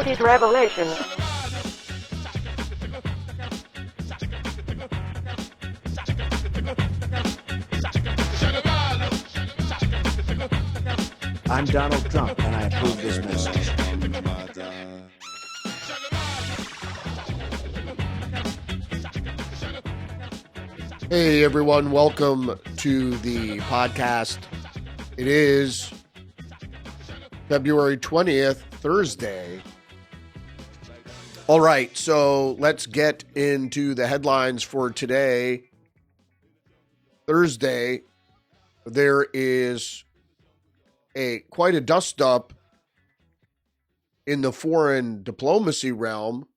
Rudy's Revelation. I'm Donald Trump, and I approve this message. Hey, everyone. Welcome to the podcast. It is February 20th, Thursday. All right, so let's get into the headlines for today. Thursday, there is quite a dust-up in the foreign diplomacy realm.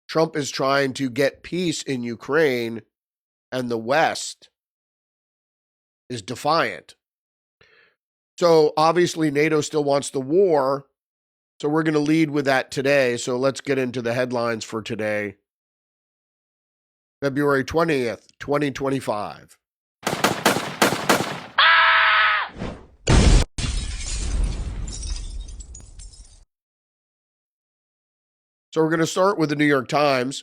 Trump is trying to get peace in Ukraine, and the West is defiant. So obviously NATO still wants the war, so we're going to lead with that today. So let's get into the headlines for today, February 20th, 2025. So we're going to start with the New York Times.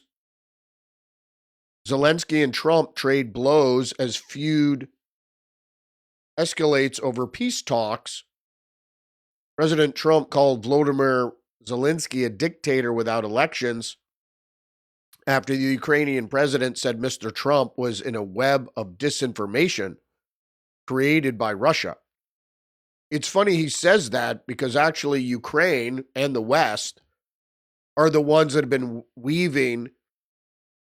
Zelensky and Trump trade blows as feud escalates over peace talks. President Trump called Volodymyr Zelensky a dictator without elections after the Ukrainian president said Mr. Trump was in a web of disinformation created by Russia. It's funny he says that because actually Ukraine and the West are the ones that have been weaving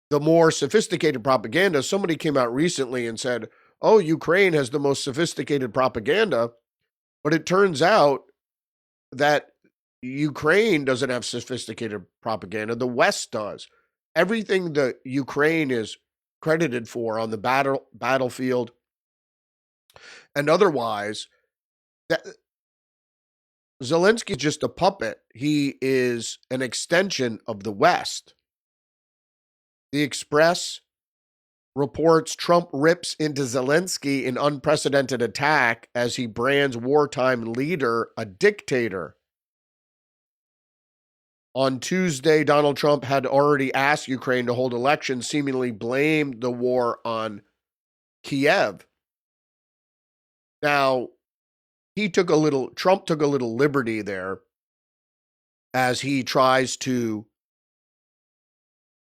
the more sophisticated propaganda. Somebody came out recently and said, oh, Ukraine has the most sophisticated propaganda. But it turns out that Ukraine doesn't have sophisticated propaganda. The West does. Everything that Ukraine is credited for on the battlefield and otherwise, that Zelensky is just a puppet. He is an extension of the West. The Express reports Trump rips into Zelensky in unprecedented attack as he brands wartime leader a dictator. On Tuesday, Donald Trump had already asked Ukraine to hold elections, seemingly blamed the war on Kiev. Now, Trump took a little liberty there as he tries to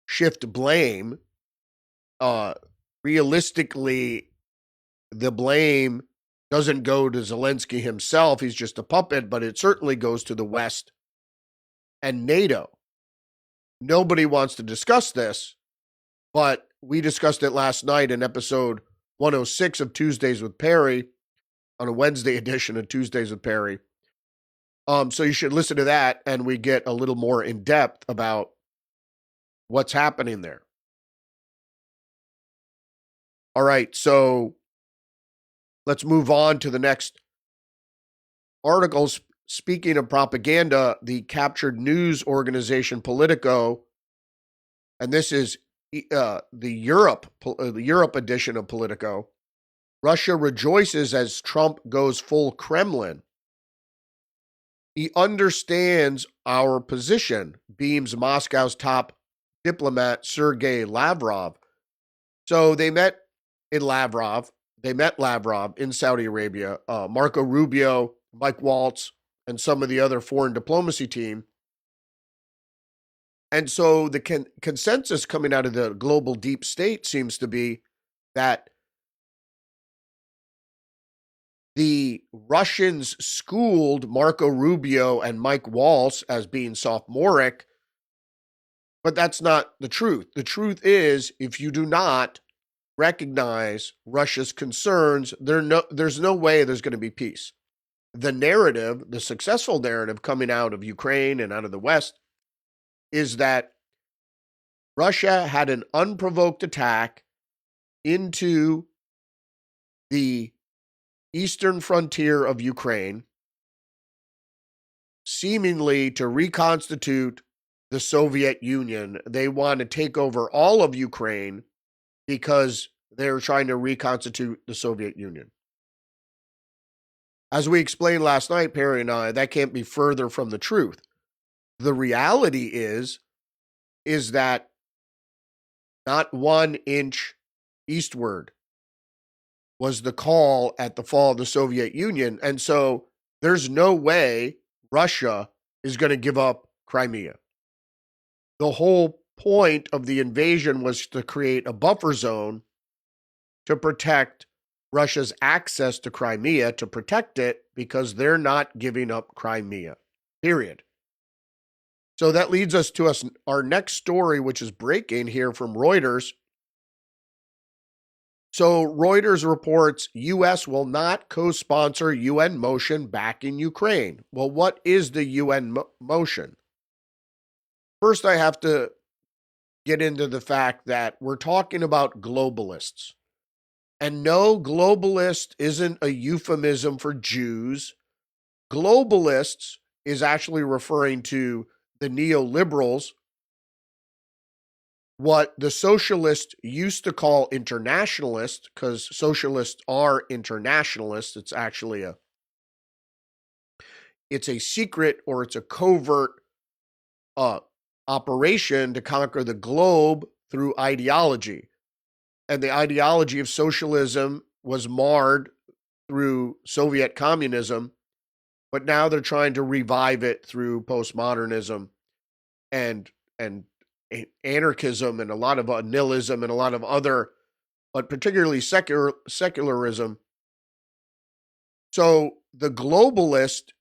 shift blame. Realistically, the blame doesn't go to Zelensky himself. He's just a puppet, but it certainly goes to the West and NATO. Nobody wants to discuss this, but we discussed it last night in episode 106 of Tuesdays with Perry, on a Wednesday edition of Tuesdays with Perry. So you should listen to that, and we get a little more in depth about what's happening there. All right, so let's move on to the next articles. Speaking of propaganda, the captured news organization Politico, and this is the Europe edition of Politico. Russia rejoices as Trump goes full Kremlin. He understands our position, beams Moscow's top diplomat Sergei Lavrov. So they met Lavrov in Saudi Arabia, Marco Rubio, Mike Waltz, and some of the other foreign diplomacy team. And so the consensus coming out of the global deep state seems to be that the Russians schooled Marco Rubio and Mike Waltz as being sophomoric, but that's not the truth. The truth is, if you do not recognize Russia's concerns, there's no way there's going to be peace. The narrative, the successful narrative coming out of Ukraine and out of the West is that Russia had an unprovoked attack into the eastern frontier of Ukraine, seemingly to reconstitute the Soviet Union. They want to take over all of Ukraine because they're trying to reconstitute the Soviet Union. As we explained last night, Perry and I, that can't be further from the truth. The reality is that not 1 inch eastward was the call at the fall of the Soviet Union. And so there's no way Russia is going to give up Crimea. The whole point of the invasion was to create a buffer zone to protect Russia's access to Crimea, to protect it, because they're not giving up Crimea, period. So that leads us to our next story, which is breaking here from Reuters. So Reuters reports U.S. will not co-sponsor UN motion backing Ukraine. Well, what is the UN motion? First, I have to get into the fact that we're talking about globalists. And no, globalist isn't a euphemism for Jews. Globalists is actually referring to the neoliberals, what the socialists used to call internationalists, because socialists are internationalists. It's actually it's a secret, or it's a covert operation to conquer the globe through ideology. And the ideology of socialism was marred through Soviet communism, but now they're trying to revive it through postmodernism and anarchism and a lot of nihilism and a lot of other, but particularly secularism. So the globalist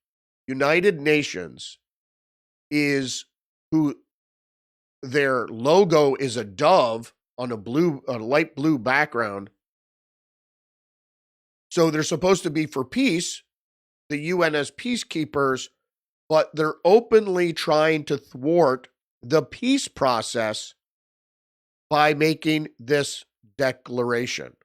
United Nations is who their logo is a dove on a light blue background. So they're supposed to be for peace, the UN as peacekeepers, but they're openly trying to thwart the peace process by making this declaration.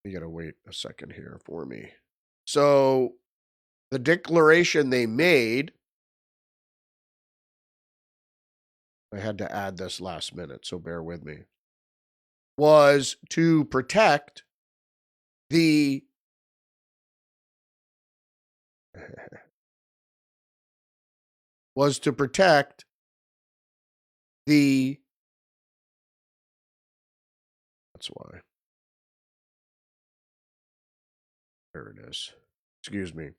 You gotta wait a second here for me. So the declaration they made, I had to add this last minute, so bear with me, was to protect the that's why. There it is. Excuse me.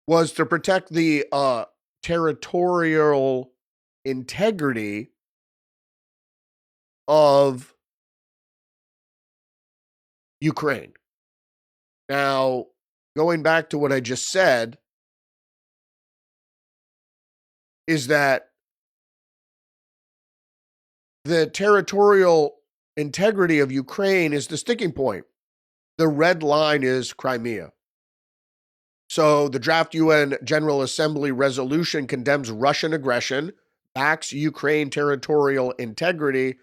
Was to protect the territorial integrity of Ukraine. Now, going back to what I just said, is that the territorial integrity of Ukraine is the sticking point. The red line is Crimea. So the draft UN General Assembly resolution condemns Russian aggression, backs Ukraine territorial integrity.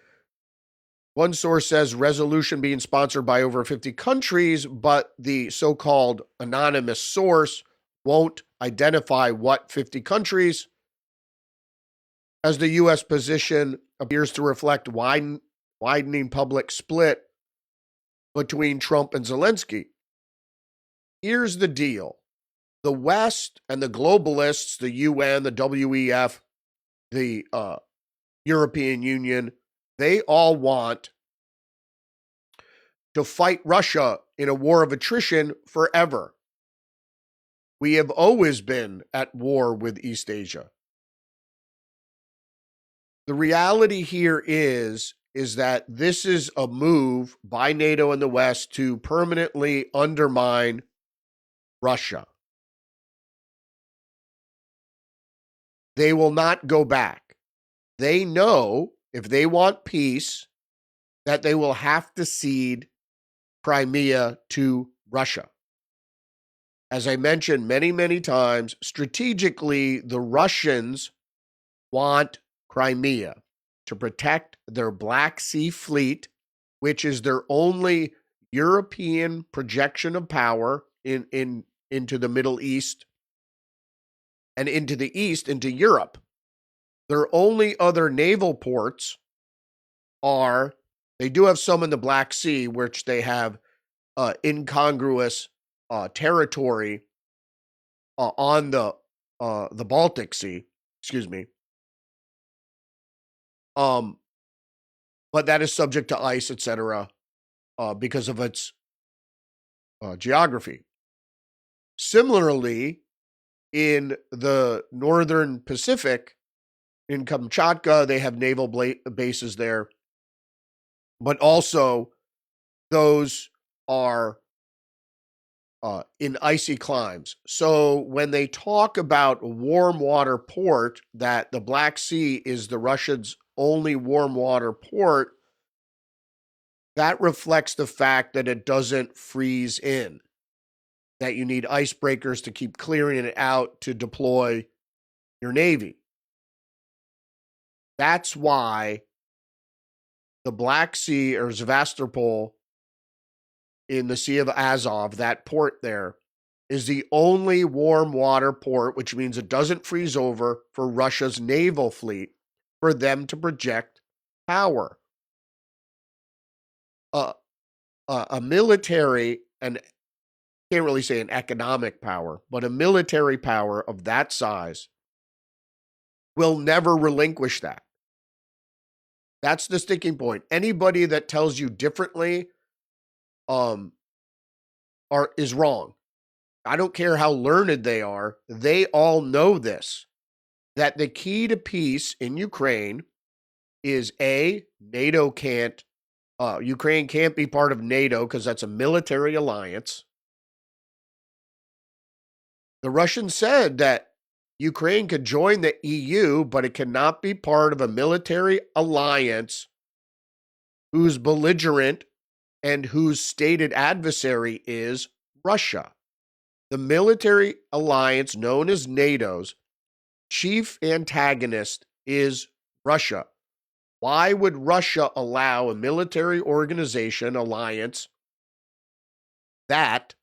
One source says resolution being sponsored by over 50 countries, but the so-called anonymous source won't identify what 50 countries, as the U.S. position appears to reflect widening public split between Trump and Zelensky. Here's the deal. The West and the globalists, the UN, the WEF, the European Union, they all want to fight Russia in a war of attrition forever. We have always been at war with East Asia. The reality here is that this is a move by NATO and the West to permanently undermine Russia. They will not go back. They know if they want peace that they will have to cede Crimea to Russia. As I mentioned many, many times, strategically, the Russians want Crimea to protect their Black Sea fleet, which is their only European projection of power into the Middle East and into the East, into Europe. Their only other naval ports are, they do have some in the Black Sea, which they have incongruous territory on the Baltic Sea, excuse me. But that is subject to ice, etc., because of its geography. Similarly, in the northern Pacific, in Kamchatka, they have naval bases there, but also those are in icy climes. So when they talk about warm water port, that the Black Sea is the Russians' only warm water port, that reflects the fact that it doesn't freeze in, that you need icebreakers to keep clearing it out to deploy your Navy. That's why the Black Sea, or Sevastopol in the Sea of Azov, that port there, is the only warm water port, which means it doesn't freeze over, for Russia's naval fleet, for them to project power. A military, and can't really say an economic power, but a military power of that size will never relinquish that. That's the sticking point. Anybody that tells you differently is wrong. I don't care how learned they are. They all know this, that the key to peace in Ukraine is NATO can't, Ukraine can't be part of NATO because that's a military alliance. The Russians said that Ukraine could join the EU, but it cannot be part of a military alliance whose belligerent and whose stated adversary is Russia. The military alliance known as NATO's chief antagonist is Russia. Why would Russia allow a military organization alliance that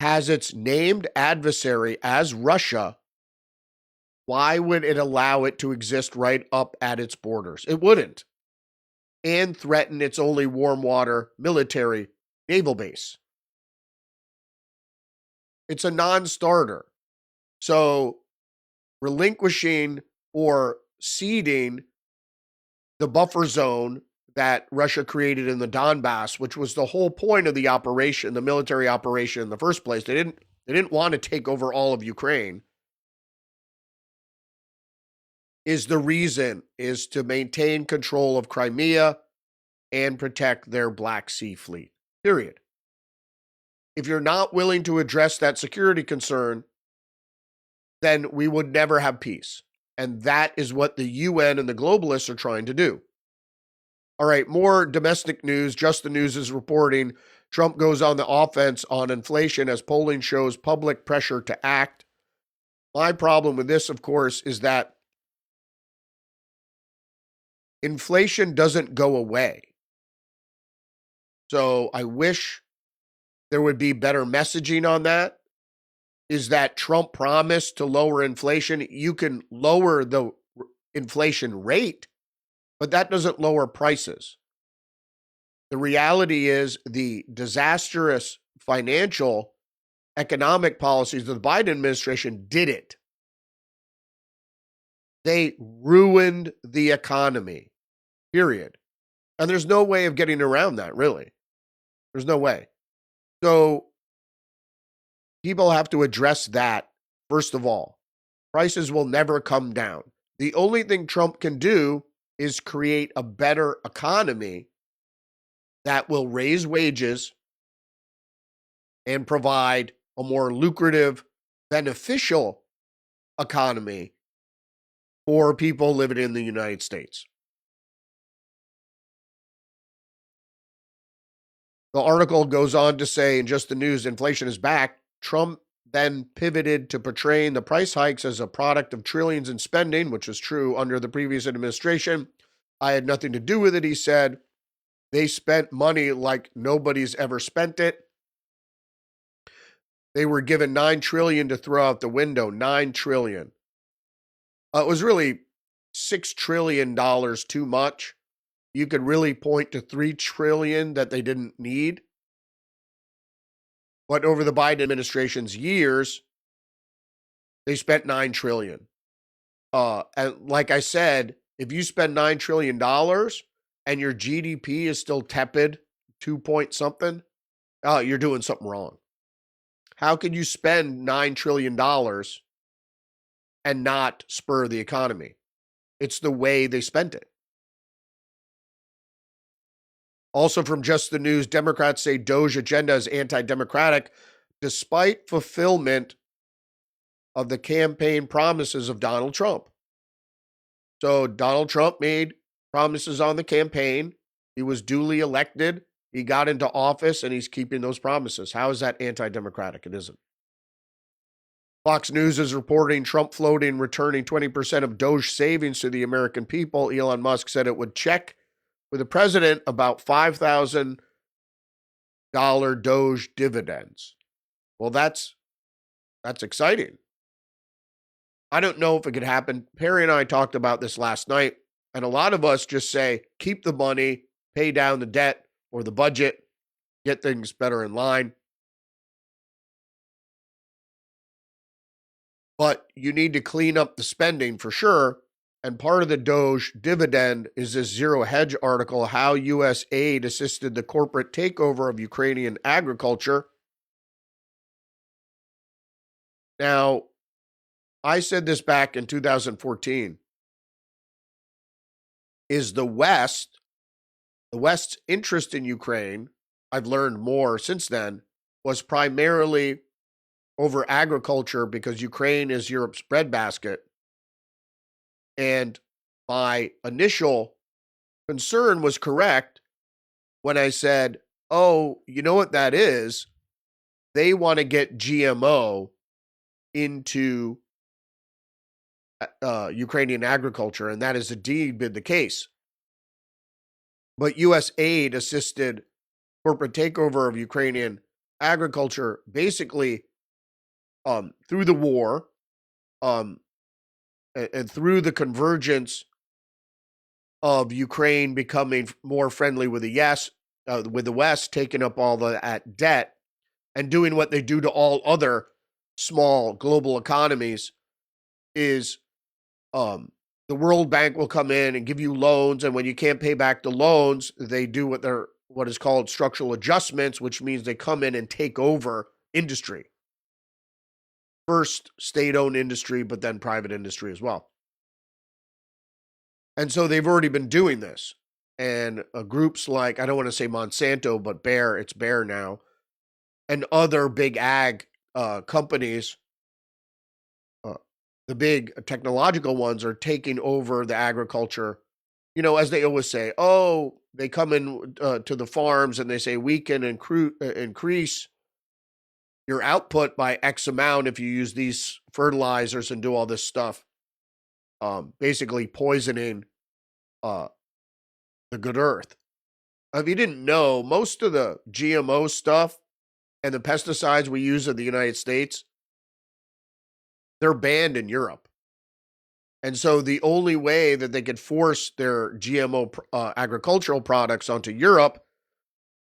has its named adversary as Russia? Why would it allow it to exist right up at its borders? It wouldn't. And threaten its only warm water military naval base. It's a non-starter. So relinquishing or ceding the buffer zone that Russia created in the Donbass, which was the whole point of the operation, the military operation in the first place. They didn't want to take over all of Ukraine. Is the reason is to maintain control of Crimea and protect their Black Sea fleet. Period. If you're not willing to address that security concern, then we would never have peace. And that is what the UN and the globalists are trying to do. All right, more domestic news. Just the News is reporting Trump goes on the offense on inflation as polling shows public pressure to act. My problem with this, of course, is that inflation doesn't go away. So I wish there would be better messaging on that. Is that Trump promised to lower inflation? You can lower the inflation rate, but that doesn't lower prices. The reality is the disastrous financial economic policies of the Biden administration did it. They ruined the economy, period. And there's no way of getting around that, really. There's no way. So people have to address that, first of all. Prices will never come down. The only thing Trump can do is create a better economy that will raise wages and provide a more lucrative, beneficial economy for people living in the United States. The article goes on to say, in Just the News, inflation is back. Trump then pivoted to portraying the price hikes as a product of trillions in spending, which was true under the previous administration. I had nothing to do with it, he said. They spent money like nobody's ever spent it. They were given $9 trillion to throw out the window. $9 trillion. It was really $6 trillion too much. You could really point to $3 trillion that they didn't need. But over the Biden administration's years, they spent $9 trillion. And like I said, if you spend $9 trillion and your GDP is still tepid, 2 point something, you're doing something wrong. How can you spend $9 trillion and not spur the economy? It's the way they spent it. Also from Just the News, Democrats say Doge agenda is anti-democratic despite fulfillment of the campaign promises of Donald Trump. So Donald Trump made promises on the campaign. He was duly elected. He got into office and he's keeping those promises. How is that anti-democratic? It isn't. Fox News is reporting Trump floating returning 20% of Doge savings to the American people. Elon Musk said it would check with the president about $5,000 Doge dividends. Well, that's exciting. I don't know if it could happen. Perry and I talked about this last night, and a lot of us just say, keep the money, pay down the debt or the budget, get things better in line. But you need to clean up the spending for sure. And part of the Doge dividend is this Zero Hedge article, how U.S. aid assisted the corporate takeover of Ukrainian agriculture. Now, I said this back in 2014. Is the West's interest in Ukraine, I've learned more since then, was primarily over agriculture because Ukraine is Europe's breadbasket. And my initial concern was correct when I said, oh, you know what that is? They want to get GMO into Ukrainian agriculture, and that has indeed been the case. But U.S. aid assisted corporate takeover of Ukrainian agriculture basically through the war and through the convergence of Ukraine becoming more friendly with the West, taking up all that debt and doing what they do to all other small global economies is the World Bank will come in and give you loans, and when you can't pay back the loans, they do what is called structural adjustments, which means they come in and take over industry. First state-owned industry, but then private industry as well. And so they've already been doing this. And groups like, I don't want to say Monsanto, but it's Bayer now, and other big ag companies, the big technological ones, are taking over the agriculture. You know, as they always say, they come in to the farms and they say, we can increase your output by X amount if you use these fertilizers and do all this stuff, basically poisoning the good earth. If you didn't know, most of the GMO stuff and the pesticides we use in the United States, they're banned in Europe. And so the only way that they could force their GMO agricultural products onto Europe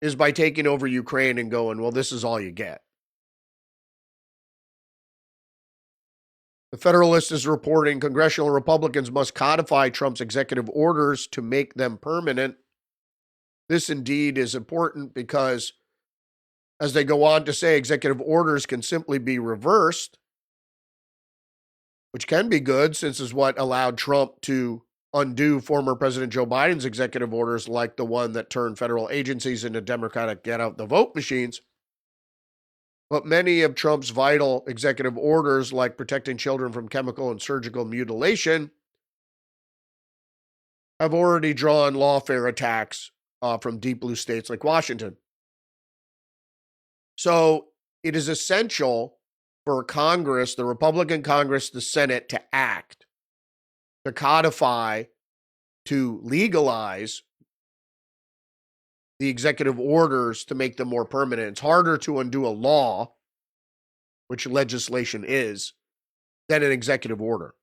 is by taking over Ukraine and going, well, this is all you get. The Federalist is reporting congressional Republicans must codify Trump's executive orders to make them permanent. This indeed is important because, as they go on to say, executive orders can simply be reversed, which can be good since is what allowed Trump to undo former President Joe Biden's executive orders, like the one that turned federal agencies into Democratic get-out-the-vote machines. But many of Trump's vital executive orders, like protecting children from chemical and surgical mutilation, have already drawn lawfare attacks from deep blue states like Washington. So it is essential for Congress, the Republican Congress, the Senate, to act, to codify, to legalize the executive orders to make them more permanent. It's harder to undo a law, which legislation is, than an executive order.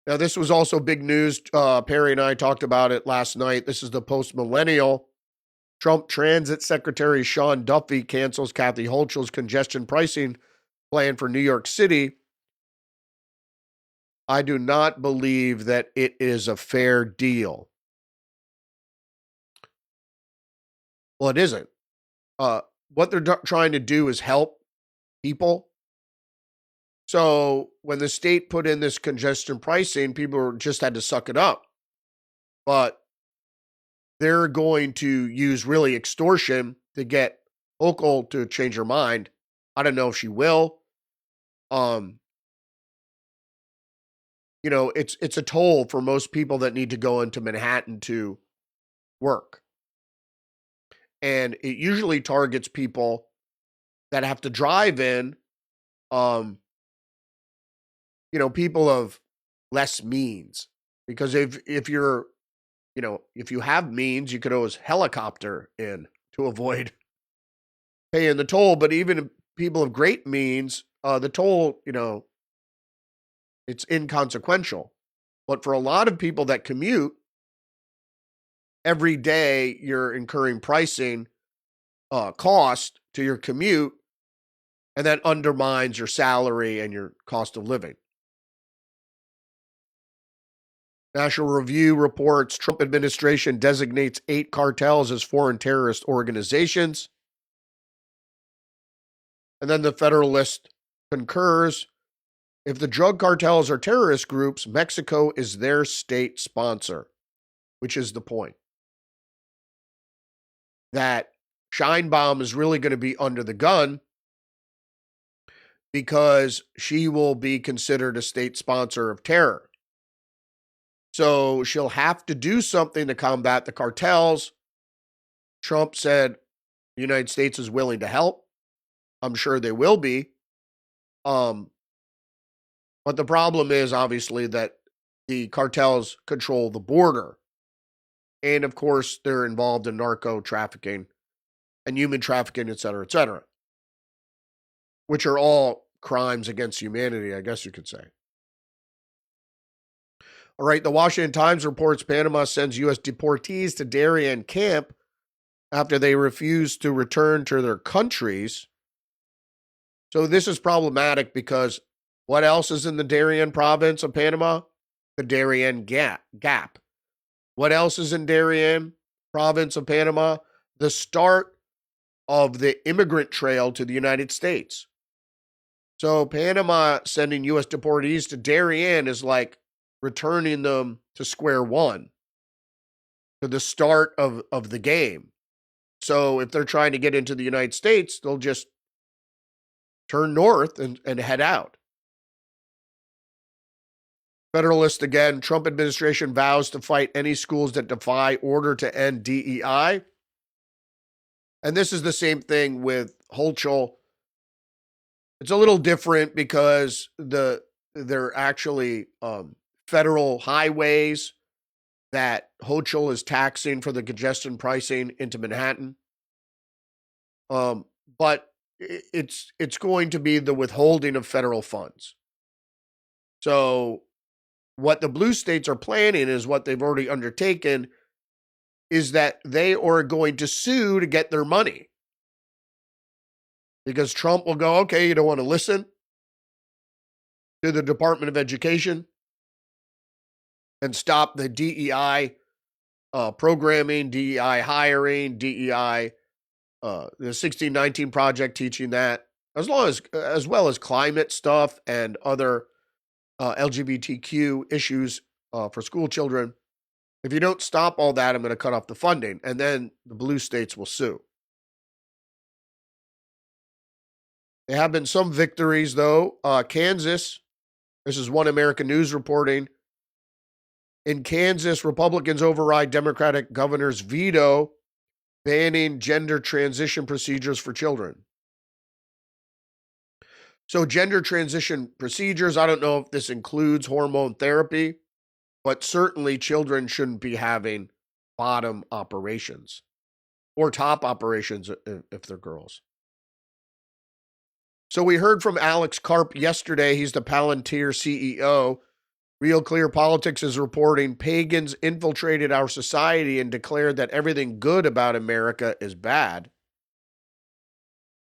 Now, this was also big news. Perry and I talked about it last night. This is the post-millennial Trump Transit Secretary Sean Duffy cancels Kathy Hochul's congestion pricing plan for New York City. I do not believe that it is a fair deal. Well, it isn't. What they're trying to do is help people. So when the state put in this congestion pricing, people just had to suck it up. But they're going to use really extortion to get Hochul to change her mind. I don't know if she will. It's a toll for most people that need to go into Manhattan to work. And it usually targets people that have to drive in, people of less means. Because if you're, if you have means, you could always helicopter in to avoid paying the toll. But even people of great means, the toll, it's inconsequential. But for a lot of people that commute, every day you're incurring pricing cost to your commute, and that undermines your salary and your cost of living. National Review reports Trump administration designates 8 cartels as foreign terrorist organizations. And then the Federalist concurs. If the drug cartels are terrorist groups, Mexico is their state sponsor, which is the point. That Scheinbaum is really going to be under the gun because she will be considered a state sponsor of terror. So she'll have to do something to combat the cartels. Trump said the United States is willing to help. I'm sure they will be. But the problem is obviously that the cartels control the border. And of course, they're involved in narco trafficking and human trafficking, et cetera, which are all crimes against humanity, I guess you could say. All right, the Washington Times reports Panama sends U.S. deportees to Darien camp after they refuse to return to their countries. So this is problematic because what else is in the Darien province of Panama? The Darien Gap. What else is in Darien province of Panama? The start of the immigrant trail to the United States. So Panama sending U.S. deportees to Darien is like returning them to square one, to the start of the game. So if they're trying to get into the United States, they'll just turn north and head out. Federalist again, Trump administration vows to fight any schools that defy order to end DEI. And this is the same thing with Hochul. It's a little different because they're actually federal highways that Hochul is taxing for the congestion pricing into Manhattan. But it's going to be the withholding of federal funds. So what the blue states are planning is what they've already undertaken is that they are going to sue to get their money. Because Trump will go, okay, you don't want to listen to the Department of Education and stop the DEI programming, DEI hiring, DEI, the 1619 Project teaching that, as well as climate stuff and other LGBTQ issues for school children. If you don't stop all that, I'm going to cut off the funding, and then the blue states will sue. There have been some victories, though. Kansas, this is One American News reporting. In Kansas, Republicans override Democratic governor's veto banning gender transition procedures for children. So gender transition procedures, I don't know if this includes hormone therapy, but certainly children shouldn't be having bottom operations or top operations if they're girls. So we heard from Alex Karp yesterday. He's the Palantir CEO. Real Clear Politics is reporting pagans infiltrated our society and declared that everything good about America is bad.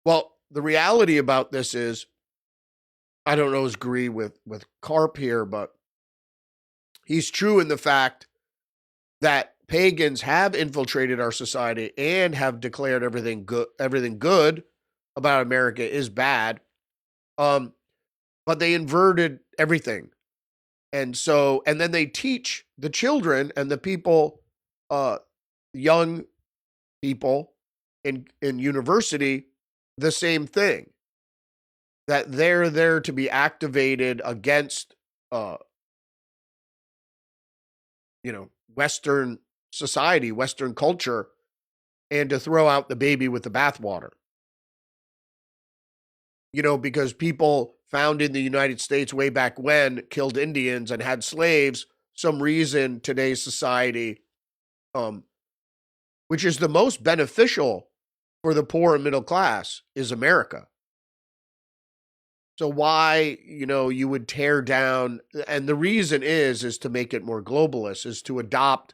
Well, the reality about this is, I don't always agree with Karp here, but he's true in the fact that pagans have infiltrated our society and have declared everything good about America is bad. But they inverted everything. And then they teach the children and the people, young people in university, the same thing, that they're there to be activated against, Western society, Western culture, and to throw out the baby with the bathwater. Because people found in the United States way back when killed Indians and had slaves, some reason today's society, which is the most beneficial for the poor and middle class, is America. So why, you would tear down, and the reason is to make it more globalist, is to adopt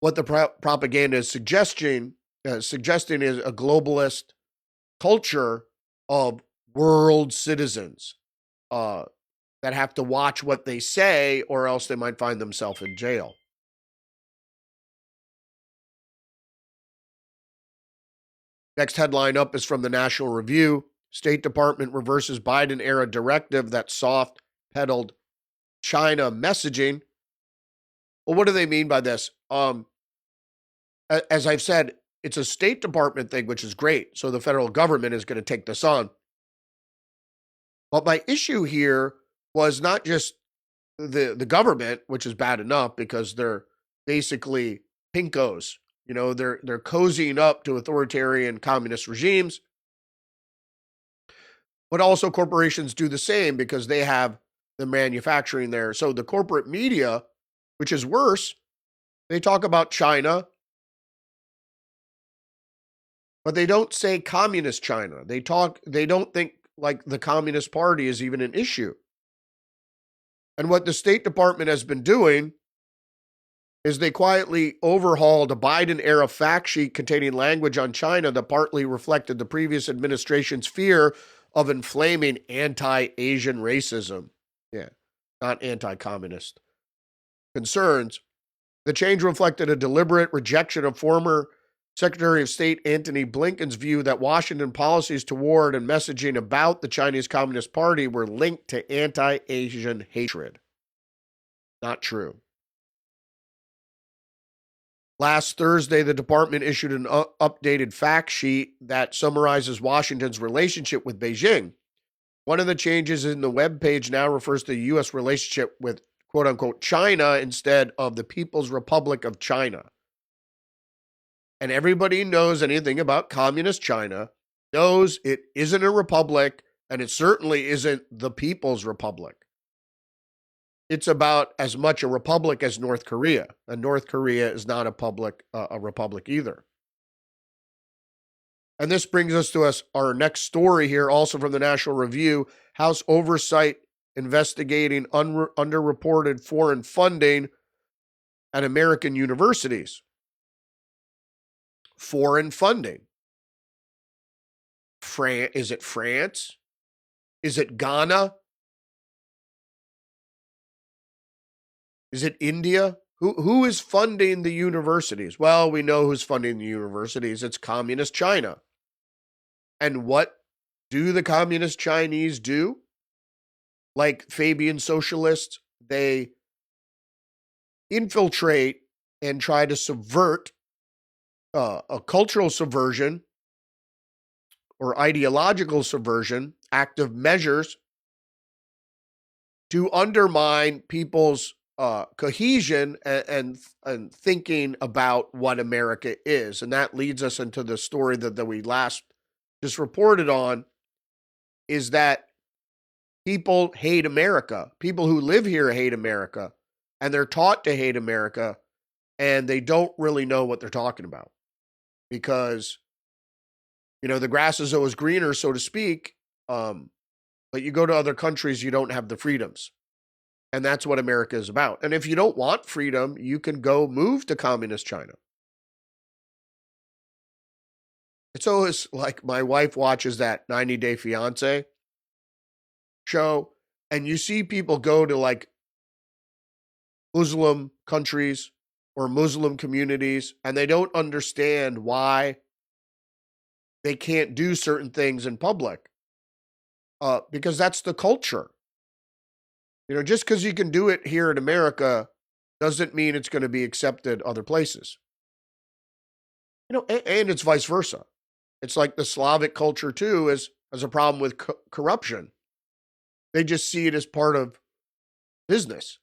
what the propaganda is suggesting is a globalist culture of world citizens that have to watch what they say, or else they might find themselves in jail. Next headline up is from the National Review. State Department reverses Biden-era directive that soft-pedaled China messaging. Well, what do they mean by this? As I've said, it's a State Department thing, which is great. So the federal government is going to take this on. But my issue here was not just the government, which is bad enough because they're basically pinkos. They're cozying up to authoritarian communist regimes. But also corporations do the same because they have the manufacturing there. So the corporate media, which is worse, they talk about China, but they don't say communist China. They don't think like the Communist Party is even an issue. And what the State Department has been doing is they quietly overhauled a Biden-era fact sheet containing language on China that partly reflected the previous administration's fear of inflaming anti-Asian racism. Yeah, not anti-communist concerns. The change reflected a deliberate rejection of former Secretary of State Antony Blinken's view that Washington policies toward and messaging about the Chinese Communist Party were linked to anti-Asian hatred. Not true. Last Thursday, the department issued an updated fact sheet that summarizes Washington's relationship with Beijing. One of the changes in the webpage now refers to the U.S. relationship with, quote-unquote, China instead of the People's Republic of China. And everybody knows anything about communist China knows it isn't a republic, and it certainly isn't the People's Republic. It's about as much a republic as North Korea, and North Korea is not a republic either. And this brings us to our next story here, also from the National Review. House Oversight investigating underreported foreign funding at American universities. Foreign funding. Is it France? Is it Ghana? Is it India? Who is funding the universities? Well, we know who's funding the universities. It's Communist China. And what do the Communist Chinese do? Like Fabian socialists, they infiltrate and try to subvert a cultural subversion or ideological subversion, active measures to undermine people's cohesion and thinking about what America is. And that leads us into the story that we last just reported on, is that people hate America. People who live here hate America, and they're taught to hate America, and they don't really know what they're talking about because, the grass is always greener, so to speak. But you go to other countries, you don't have the freedoms. And that's what America is about. And if you don't want freedom, you can go move to communist China. It's always like my wife watches that 90 Day Fiance show, and you see people go to like Muslim countries or Muslim communities, and they don't understand why they can't do certain things in public because that's the culture. Just because you can do it here in America doesn't mean it's going to be accepted other places. And it's vice versa. It's like the Slavic culture too has a problem with corruption. They just see it as part of business.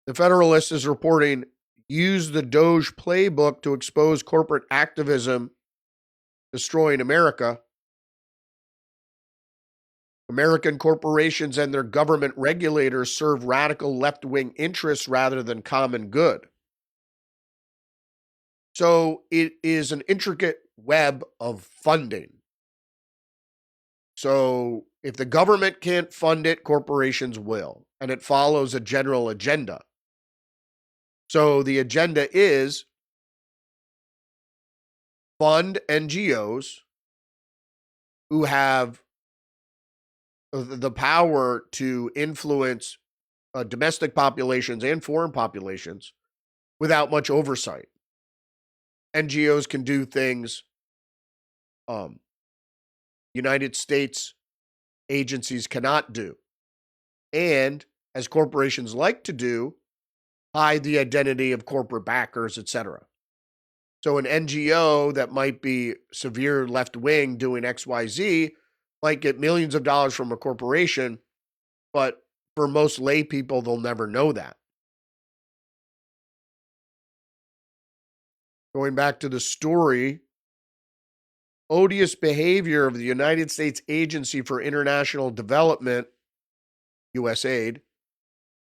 The Federalist is reporting, use the Doge playbook to expose corporate activism destroying America. American corporations and their government regulators serve radical left-wing interests rather than common good. So it is an intricate web of funding. So if the government can't fund it, corporations will, and it follows a general agenda. So the agenda is fund NGOs who have the power to influence domestic populations and foreign populations without much oversight. NGOs can do things United States agencies cannot do. And as corporations like to do, hide the identity of corporate backers, etc. So an NGO that might be severe left-wing doing XYZ might get millions of dollars from a corporation, but for most lay people, they'll never know that. Going back to the story, odious behavior of the United States Agency for International Development, USAID,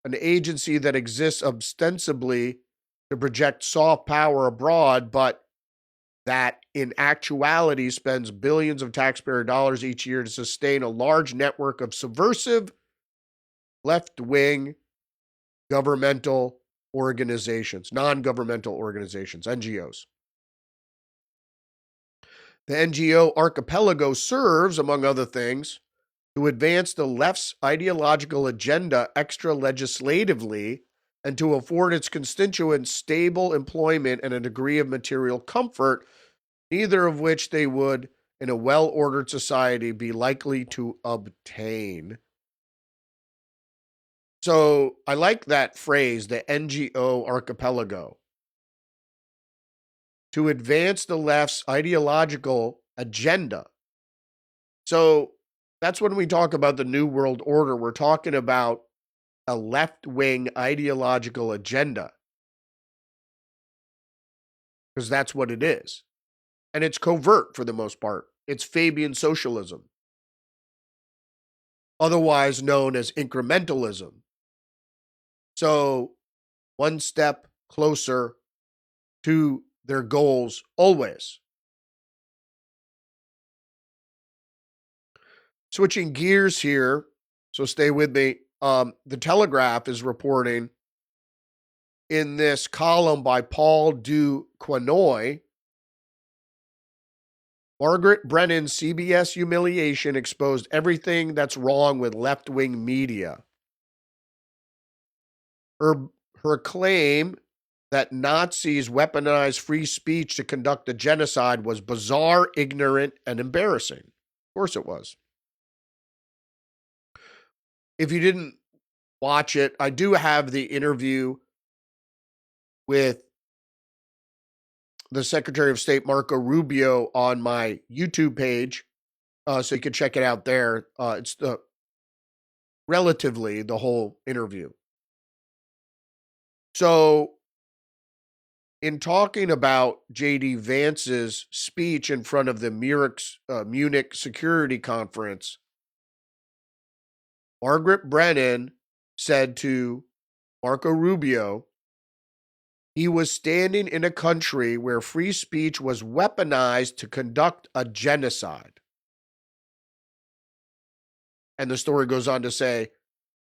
an agency that exists ostensibly to project soft power abroad, but that in actuality spends billions of taxpayer dollars each year to sustain a large network of subversive left-wing governmental organizations, non-governmental organizations, NGOs. The NGO archipelago serves, among other things, to advance the left's ideological agenda extra-legislatively and to afford its constituents stable employment and a degree of material comfort, neither of which they would, in a well-ordered society, be likely to obtain. So I like that phrase, the NGO archipelago. To advance the left's ideological agenda. So that's when we talk about the New World Order. We're talking about a left-wing ideological agenda. Because that's what it is. And it's covert for the most part. It's Fabian socialism. Otherwise known as incrementalism. So one step closer to their goals always. Switching gears here, so stay with me. The Telegraph is reporting in this column by Paul Du Quanoy, Margaret Brennan's CBS humiliation exposed everything that's wrong with left-wing media. Her claim that Nazis weaponized free speech to conduct a genocide was bizarre, ignorant, and embarrassing. Of course it was. If you didn't watch it, I do have the interview with the Secretary of State, Marco Rubio, on my YouTube page, so you can check it out there. It's relatively the whole interview. So, in talking about J.D. Vance's speech in front of the Munich Security Conference, Margaret Brennan said to Marco Rubio, he was standing in a country where free speech was weaponized to conduct a genocide. And the story goes on to say,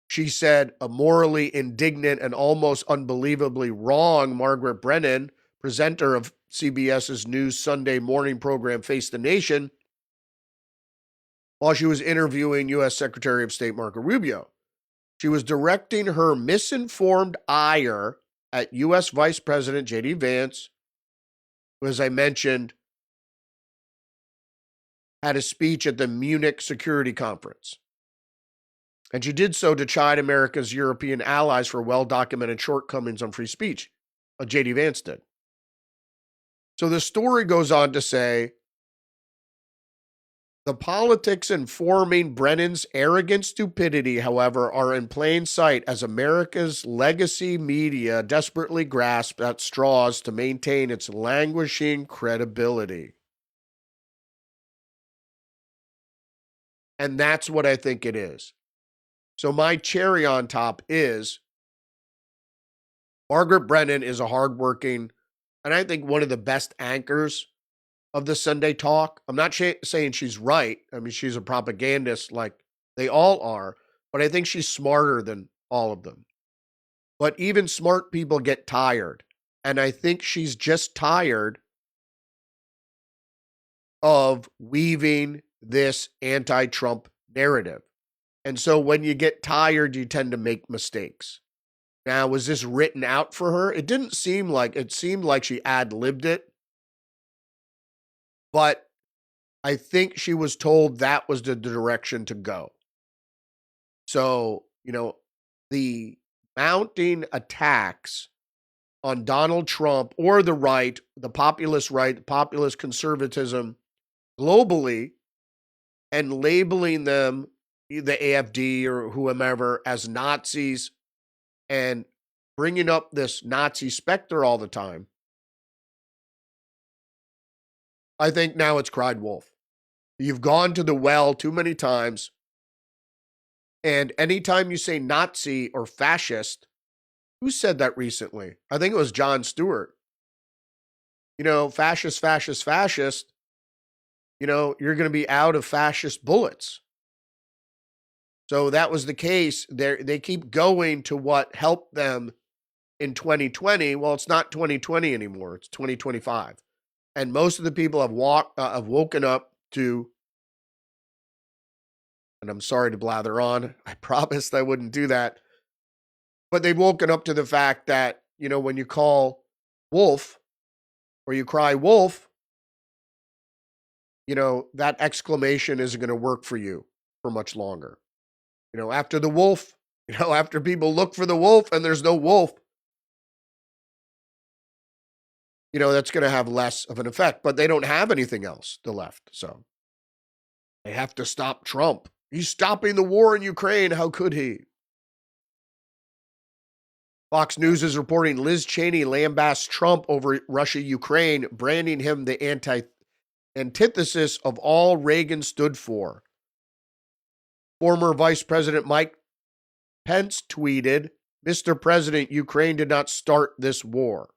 she said a morally indignant and almost unbelievably wrong Margaret Brennan, presenter of CBS's News Sunday morning program Face the Nation, while she was interviewing U.S. Secretary of State Marco Rubio. She was directing her misinformed ire at U.S. Vice President J.D. Vance, who, as I mentioned, had a speech at the Munich Security Conference. And she did so to chide America's European allies for well-documented shortcomings on free speech. J.D. Vance did. So the story goes on to say, the politics informing Brennan's arrogant stupidity, however, are in plain sight as America's legacy media desperately grasps at straws to maintain its languishing credibility. And that's what I think it is. So my cherry on top is Margaret Brennan is a hardworking, and I think one of the best anchors of the Sunday talk. I'm not saying she's right. I mean, she's a propagandist like they all are, but I think she's smarter than all of them. But even smart people get tired. And I think she's just tired of weaving this anti-Trump narrative. And so when you get tired, you tend to make mistakes. Now, was this written out for her? It didn't seem like, it seemed like she ad-libbed it. But I think she was told that was the direction to go. So, the mounting attacks on Donald Trump or the right, the populist conservatism globally, and labeling them, the AFD or whomever, as Nazis and bringing up this Nazi specter all the time, I think now it's cried wolf. You've gone to the well too many times. And anytime you say Nazi or fascist, who said that recently? I think it was Jon Stewart. Fascist, fascist, fascist. You're going to be out of fascist bullets. So that was the case. They keep going to what helped them in 2020. Well, it's not 2020 anymore. It's 2025. And most of the people have woken up to, and I'm sorry to blather on, I promised I wouldn't do that, but they've woken up to the fact that, when you call wolf or you cry wolf, that exclamation isn't going to work for you for much longer. After the wolf, after people look for the wolf and there's no wolf, that's going to have less of an effect. But they don't have anything else, the left. So they have to stop Trump. He's stopping the war in Ukraine. How could he? Fox News is reporting Liz Cheney lambasts Trump over Russia-Ukraine, branding him the antithesis of all Reagan stood for. Former Vice President Mike Pence tweeted, "Mr. President, Ukraine did not start this war.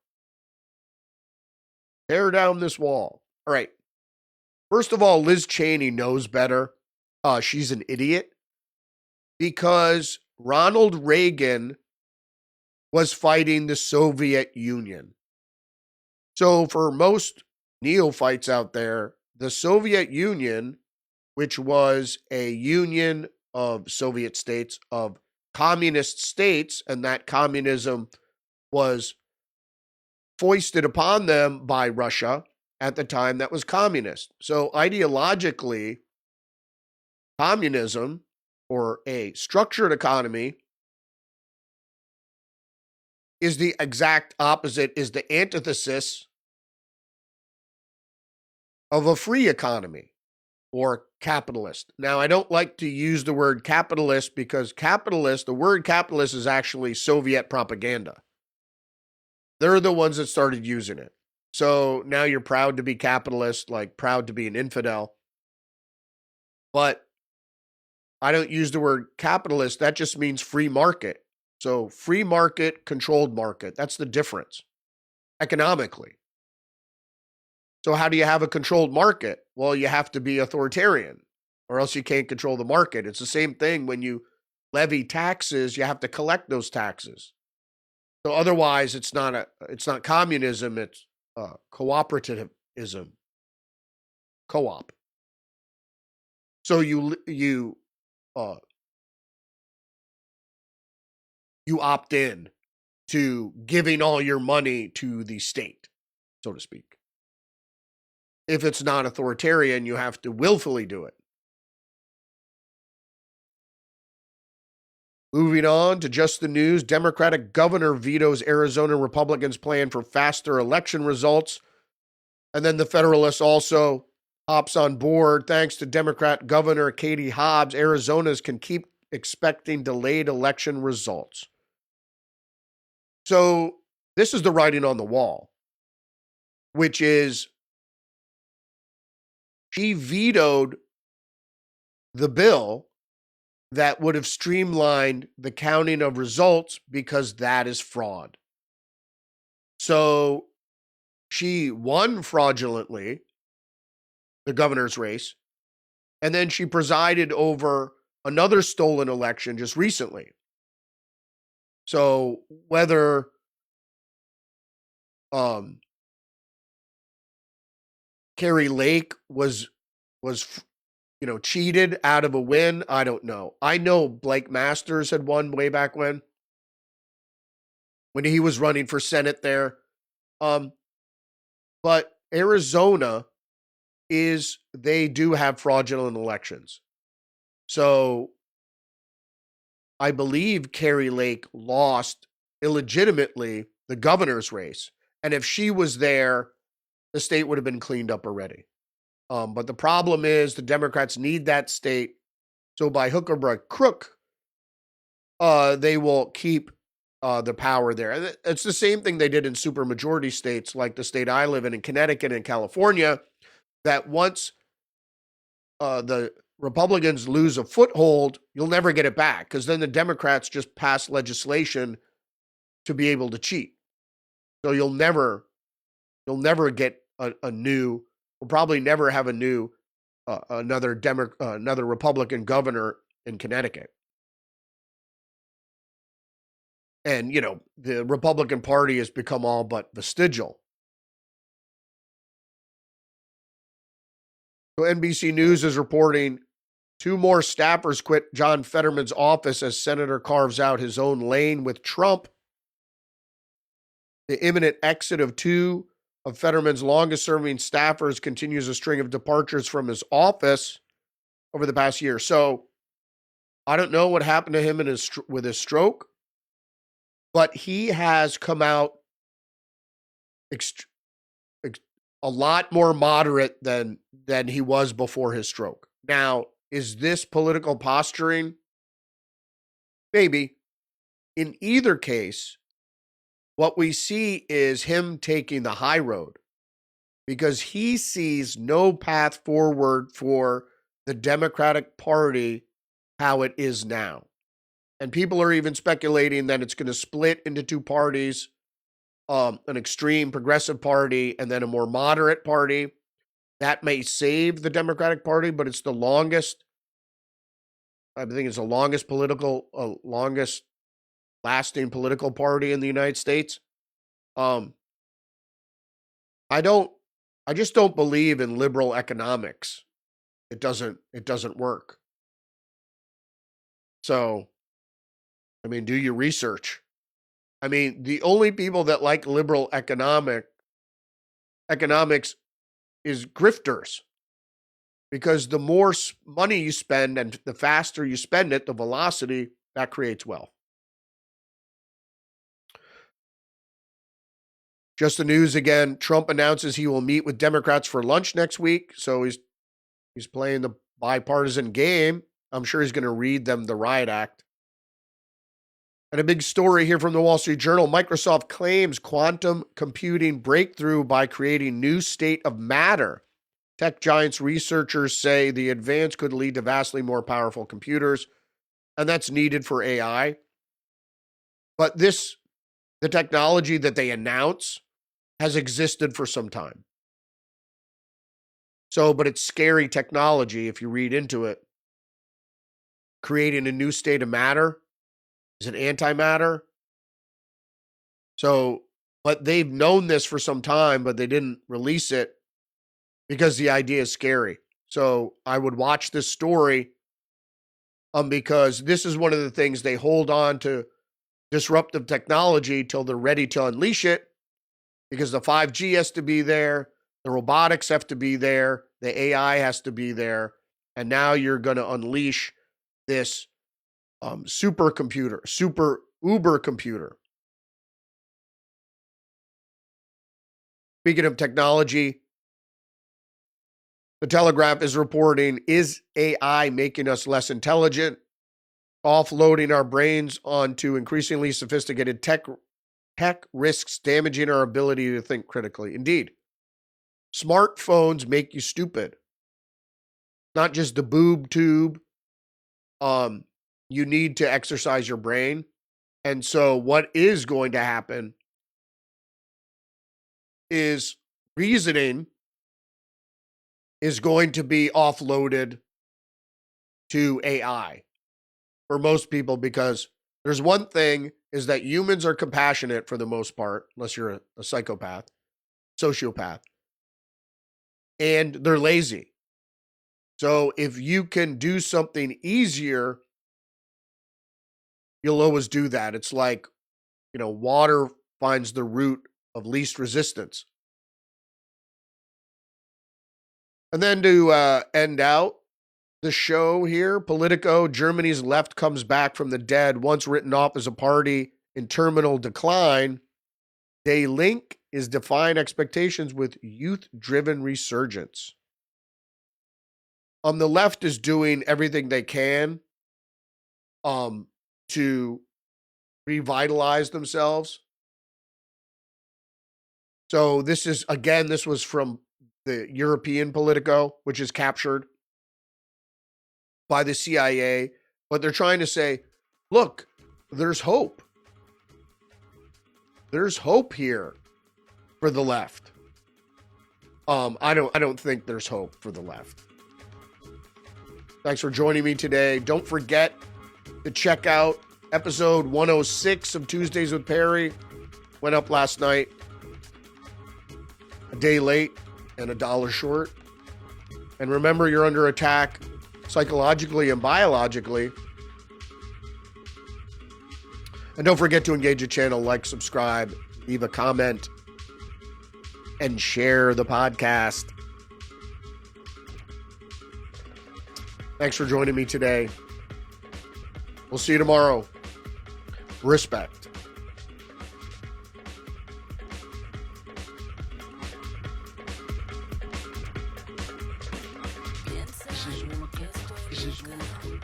Tear down this wall." All right. First of all, Liz Cheney knows better. She's an idiot because Ronald Reagan was fighting the Soviet Union. So for most neophytes out there, the Soviet Union, which was a union of Soviet states, of communist states, and that communism was foisted upon them by Russia at the time that was communist. So ideologically, communism, or a structured economy, is the exact opposite, is the antithesis of a free economy or capitalist. Now, I don't like to use the word capitalist because the word capitalist is actually Soviet propaganda. They're the ones that started using it. So now you're proud to be capitalist, like proud to be an infidel. But I don't use the word capitalist. That just means free market. So free market, controlled market. That's the difference economically. So how do you have a controlled market? Well, you have to be authoritarian. or else you can't control the market. It's the same thing when you levy taxes, you have to collect those taxes. So otherwise, it's not communism, it's cooperativism, co-op. So you opt in to giving all your money to the state, so to speak. If it's not authoritarian, you have to willfully do it. Moving on to just the news, Democratic governor vetoes Arizona Republicans' plan for faster election results. And then the Federalist also hops on board. Thanks to Democrat Governor Katie Hobbs, Arizona's can keep expecting delayed election results. So this is the writing on the wall, which is she vetoed the bill that would have streamlined the counting of results because that is fraud. So she won fraudulently the governor's race, and then she presided over another stolen election just recently. So whether Carrie Lake was cheated out of a win, I don't know. I know Blake Masters had won way back when he was running for Senate there. But Arizona they do have fraudulent elections. So I believe Carrie Lake lost illegitimately the governor's race. And if she was there, the state would have been cleaned up already. But the problem is the Democrats need that state. So by hook or by crook, they will keep the power there. And it's the same thing they did in supermajority states like the state I live in Connecticut and California, that once the Republicans lose a foothold, you'll never get it back because then the Democrats just pass legislation to be able to cheat. So you'll never get we'll probably never have another Republican governor in Connecticut. And, the Republican Party has become all but vestigial. So NBC News is reporting 2 more staffers quit John Fetterman's office as Senator carves out his own lane with Trump. The imminent exit of 2 of Fetterman's longest-serving staffers continues a string of departures from his office over the past year. So I don't know what happened to him with his stroke, but he has come out a lot more moderate than he was before his stroke. Now, is this political posturing? Maybe. In either case, what we see is him taking the high road because he sees no path forward for the Democratic Party how it is now. And people are even speculating that it's going to split into 2 parties, an extreme progressive party and then a more moderate party. That may save the Democratic Party, but it's the longest. I think it's the longest lasting political party in the United States. I just don't believe in liberal economics. It doesn't work. So, do your research. The only people that like liberal economics is grifters. Because the more money you spend and the faster you spend it, the velocity, that creates wealth. Just the news again, Trump announces he will meet with Democrats for lunch next week. So he's playing the bipartisan game. I'm sure he's going to read them the riot act. And a big story here from the Wall Street Journal. Microsoft claims quantum computing breakthrough by creating new state of matter. Tech giants researchers say the advance could lead to vastly more powerful computers, and that's needed for AI. But the technology that they announce has existed for some time. So, but it's scary technology if you read into it. Creating a new state of matter is an antimatter. So, but they've known this for some time, but they didn't release it because the idea is scary. So I would watch this story because this is one of the things they hold on to disruptive technology till they're ready to unleash it, because the 5G has to be there, the robotics have to be there, the AI has to be there, and now you're going to unleash this supercomputer, super uber computer. Speaking of technology, the Telegraph is reporting, is AI making us less intelligent? Offloading our brains onto increasingly sophisticated tech risks damaging our ability to think critically. Indeed, smartphones make you stupid. Not just the boob tube. You need to exercise your brain. And so what is going to happen is reasoning is going to be offloaded to AI for most people, because there's one thing is that humans are compassionate for the most part, unless you're a psychopath, sociopath, and they're lazy. So if you can do something easier, you'll always do that. It's like, water finds the root of least resistance. And then to end out the show here, Politico, Germany's left comes back from the dead, once written off as a party in terminal decline. They link is defying expectations with youth-driven resurgence. The left is doing everything they can to revitalize themselves. So this was from the European Politico, which is captured by the CIA, but they're trying to say, look, there's hope. There's hope here for the left. I don't think there's hope for the left. Thanks for joining me today. Don't forget to check out episode 106 of Tuesdays with Perry. Went up last night, a day late and $1 short. And remember, you're under attack psychologically and biologically. And don't forget to engage the channel, like, subscribe, leave a comment, and share the podcast. Thanks for joining me today. We'll see you tomorrow. Respect.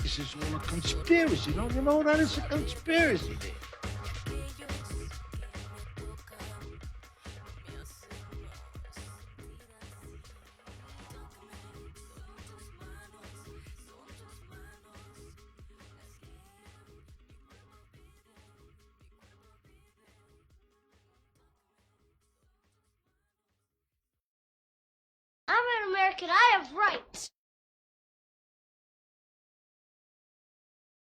This is all a conspiracy. Don't you know that it's a conspiracy? I'm an American. I have rights.